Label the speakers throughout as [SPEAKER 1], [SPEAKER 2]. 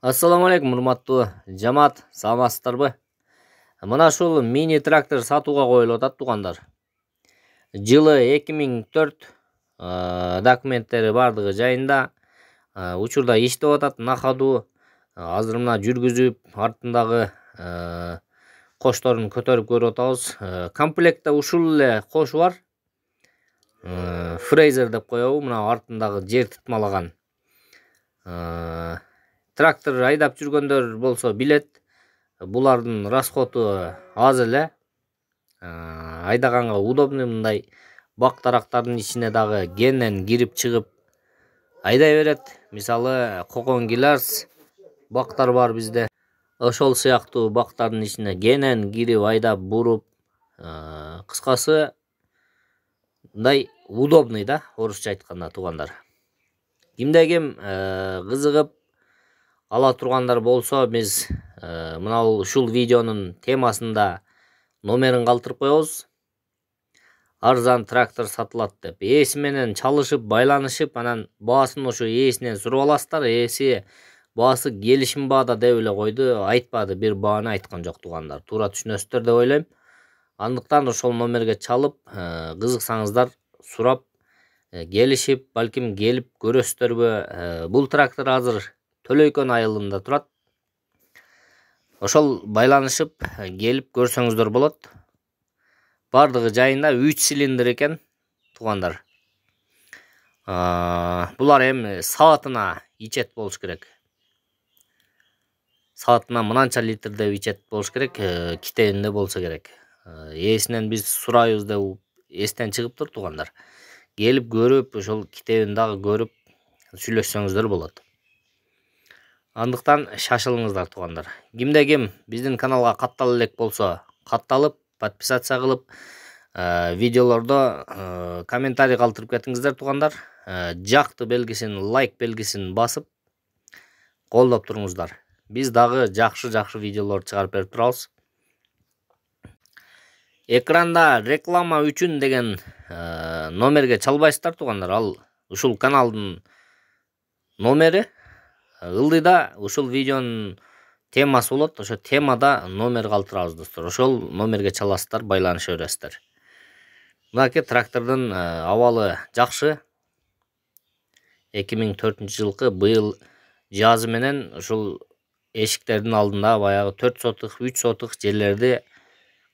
[SPEAKER 1] Ассаламу алейкум, урматтуу жамаат, саламатсыздарбы? Мына ушул мини трактор сатууга коюлуп атат, туугандар. Жылы 2004, документтери бардыгы жайында, учурда иштеп атат, накаду. Азыр мына жүргүзүп, артындагы кошторун көтөрүп көрүп атабыз. Комплектте ушул эле кошу бар. Фрейзер деп коебу, мына артындагы жер тытмалаган. Трактор айдап жүргөндөр болсо билет, булардын расходу аз эле. Айдаганга удобный, мындай бак тарактардын ичине дагы кенен кирип чыгып айдай берет. Мисалы, кокон гиларс бактар бар бизде. Ошол сыяктуу бактардын ичине кенен кирип айдап буруп, кыскасы мындай удобный да, орусча айтканда, туугандар. Кимде ким кызыгып ала тургандар болсо, биз мына ушул видеонун темасында номерин калтырып коебуз. Арзан трактор сатылат деп, ээси менен чалышып, байланышып, анан баасын ошо ээсинен сурап аласыздар. Ээси баасы келишим баада деп эле койду, айтпады, бир бааны айткан жок, туугандар. Туура түшүнөсүздөр деп ойлойм. Андыктан ошол номерге чалып, кызыксаңыздар сурап, келишип, балким келип көрөсүздөрбү. Бул трактор азыр Төлөйкөн айылында турат. Ошол байланышып, келип көрсөңүздөр болот. Бардыгы жайында 3 цилиндр экен, туугандар. Булар эми саатына ичет болуш керек. Саатына мынанча литр деп ичет болуш керек, китебинде болсо керек. Ээсинен биз сурайбыз деп эстен чыгыптыр, туугандар. Келип көрүп, ошол китебин дагы көрүп сүйлөшсөңүздөр болот. Андыктан шашылыңыздар, туугандар. Кимде ким биздин каналга каттала элек болсо, катталып, подписация кылып, видеолордо комментарий калтырып кетиңиздер, туугандар. Жакты белгисин, лайк белгисин басып, колдоп туруңуздар. Биз дагы жакшы видеолор чыгарып берип турабыз. Экранда реклама үчүн деген номерге чалбайсыздар, туугандар. Ал ушул каналдын номери. Ылдыйда ушул видеонун темасы болот. Ошо темада номер калтырабыз, достор. Ошол номерге чаласыздар, байланыша бересиздер. Мынакей трактордун абалы жакшы. 2004 жылкы, быйыл жазы менен ушул эшиктердин алдында баягы 4 сотук, 3 сотук жерлерди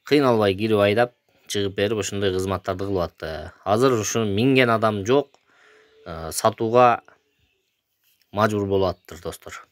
[SPEAKER 1] кыйналбай кирип айдап чыгып берип, ошондой кызматтарды кылып атты. Азыр ушу минген адам жок, сатууга мажбур болуп аттыр, достор.